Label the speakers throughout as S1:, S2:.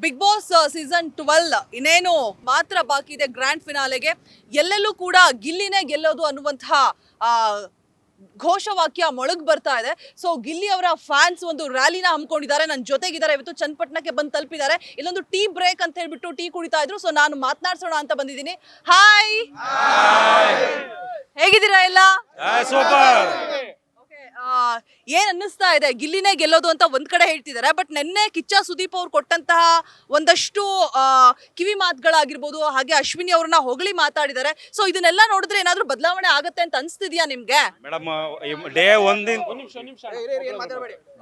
S1: Big boss season 12 ಇನ್ನೇನು ಮಾತ್ರ ಬಾಕಿ ಇದೆ ಗ್ರ್ಯಾಂಡ್ ಫಿನಾಲೆಗೆ. ಎಲ್ಲೆಲ್ಲೂ ಕೂಡ ಗಿಲ್ಲಿನೇ ಗೆಲ್ಲೋದು ಅನ್ನುವಂತಹ ಆ, ಘೋಷವಾಕ್ಯ ಮೊಳಗ್ ಬರ್ತಾ ಇದೆ. ಸೊ ಗಿಲ್ಲಿ ಅವರ ಫ್ಯಾನ್ಸ್ ಒಂದು ರ್ಯಾಲಿನ ಹಮ್ಮಿಕೊಂಡಿದ್ದಾರೆ, ನನ್ನ ಜೊತೆಗಿದ್ದಾರೆ, ಇವತ್ತು ಚನ್ನಪಟ್ಟಣಕ್ಕೆ ಬಂದು ತಲುಪಿದ್ದಾರೆ. ಇಲ್ಲೊಂದು ಟೀ ಬ್ರೇಕ್ ಅಂತ ಹೇಳ್ಬಿಟ್ಟು ಟೀ ಕುಡಿತಾ ಇದ್ರು. ಸೊ ನಾನು ಮಾತನಾಡ್ಸೋಣ ಅಂತ ಬಂದಿದ್ದೀನಿ. ಹಾಯ್, ಹೇಗಿದ್ದೀರಾ ಎಲ್ಲ?
S2: ಸೂಪರ್.
S1: ಏನ್ ಅನ್ನಿಸ್ತಾ ಇದೆ? ಗಿಲ್ಲಿನೇ ಗೆಲ್ಲೋದು ಅಂತ ಒಂದ್ ಕಡೆ ಹೇಳ್ತಿದ್ದಾರೆ, ಬಟ್ ನಿನ್ನೆ ಕಿಚ್ಚ ಸುದೀಪ್ ಅವ್ರು ಕೊಟ್ಟಂತಹ ಒಂದಷ್ಟು ಕಿವಿ ಮಾತುಗಳಾಗಿರ್ಬೋದು, ಹಾಗೆ ಅಶ್ವಿನಿ ಅವ್ರನ್ನ ಹೊಗಳಿ ಮಾತಾಡಿದ್ದಾರೆ. ಸೊ ಇದನ್ನೆಲ್ಲ ನೋಡಿದ್ರೆ ಏನಾದ್ರೂ ಬದಲಾವಣೆ ಆಗತ್ತೆ ಅಂತ ಅನ್ಸ್ತಿದ್ಯಾ ನಿಮ್ಗೆ?
S2: ಮೇಡಮ್,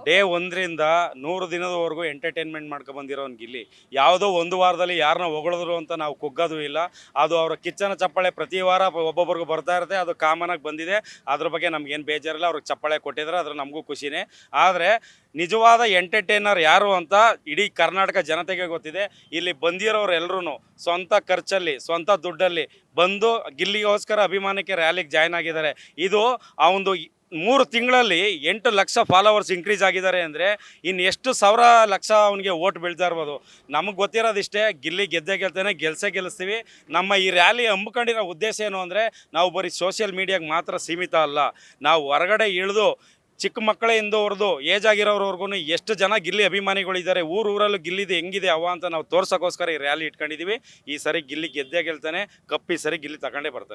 S2: ಡೇ ಒಂದರಿಂದ 100 ದಿನದವರೆಗೂ ಎಂಟರ್ಟೈನ್ಮೆಂಟ್ ಮಾಡ್ಕೊಂಡು ಬಂದಿರೋನ್ ಗಿಲ್ಲಿ. ಯಾವುದೋ ಒಂದು ವಾರದಲ್ಲಿ ಯಾರನ್ನ ಹೊಗಳಿದ್ರು ಅಂತ ನಾವು ಕುಗ್ಗೋದು ಇಲ್ಲ. ಅದು ಅವರ ಕಿಚ್ಚನ ಚಪ್ಪಾಳೆ ಪ್ರತಿ ವಾರ ಒಬ್ಬೊಬ್ಬರಿಗೂ ಬರ್ತಾ ಇರುತ್ತೆ, ಅದು ಕಾಮನ್ ಆಗಿ ಬಂದಿದೆ. ಅದ್ರ ಬಗ್ಗೆ ನಮ್ಗೇನು ಬೇಜಾರಿಲ್ಲ. ಅವ್ರಿಗೆ ಚಪ್ಪಾಳೆ ಕೊಟ್ಟಿದ್ರೆ ಅದ್ರ ನಮಗೂ ಖುಷಿನೇ. ಆದರೆ ನಿಜವಾದ ಎಂಟರ್ಟೈನರ್ ಯಾರು ಅಂತ ಇಡೀ ಕರ್ನಾಟಕ ಜನತೆಗೆ ಗೊತ್ತಿದೆ. ಇಲ್ಲಿ ಬಂದಿರೋರು ಎಲ್ಲರೂ ಸ್ವಂತ ಖರ್ಚಲ್ಲಿ, ಸ್ವಂತ ದುಡ್ಡಲ್ಲಿ ಬಂದು ಗಿಲ್ಲಿಗೋಸ್ಕರ ಅಭಿಮಾನಕ್ಕೆ ರ್ಯಾಲಿಗೆ ಜಾಯ್ನ್ ಆಗಿದ್ದಾರೆ. ಇದು ಆ ಒಂದು 3 ತಿಂಗಳಲ್ಲಿ 8 ಲಕ್ಷ ಫಾಲೋವರ್ಸ್ ಇನ್ಕ್ರೀಸ್ ಆಗಿದ್ದಾರೆ ಅಂದರೆ ಇನ್ನು ಎಷ್ಟು ಸಾವಿರ ಲಕ್ಷ ಅವನಿಗೆ ಓಟ್ ಬೀಳ್ತಾ ಇರ್ಬೋದು. ನಮಗೆ ಗೊತ್ತಿರೋದಿಷ್ಟೇ, ಗಿಲ್ಲಿ ಗೆದ್ದೇ ಗೆಲ್ತಾನೆ, ಗೆಲ್ಲಿಸ್ತೀವಿ. ನಮ್ಮ ಈ ರ್ಯಾಲಿ ಹಮ್ಮಿಕೊಂಡಿರೋ ಉದ್ದೇಶ ಏನು ಅಂದರೆ, ನಾವು ಬರೀ ಸೋಷಿಯಲ್ ಮೀಡಿಯಾಗೆ ಮಾತ್ರ ಸೀಮಿತ ಅಲ್ಲ, ನಾವು ಹೊರಗಡೆ ಇಳಿದು ಚಿಕ್ಕ ಮಕ್ಕಳಿಂದ ಹೊರದು ಏಜ್ ಆಗಿರೋರ್ವರೆಗೂ ಎಷ್ಟು ಜನ ಗಿಲ್ಲಿ ಅಭಿಮಾನಿಗಳಿದ್ದಾರೆ, ಊರಲ್ಲೂ ಗಿಲ್ಲಿದು ಹೆಂಗಿದೆ ಅವ ಅಂತ ನಾವು ತೋರ್ಸೋಕ್ಕೋಸ್ಕರ ಈ ರ್ಯಾಲಿ ಇಟ್ಕೊಂಡಿದ್ದೀವಿ. ಈ ಸರಿ ಗಿಲ್ಲಿ ಗೆದ್ದೇ ಗೆಲ್ತಾನೆ, ಕಪ್ಪಿ ಸರಿ ಗಿಲ್ಲಿ ತಗೊಂಡೇ ಬರ್ತಾನೆ.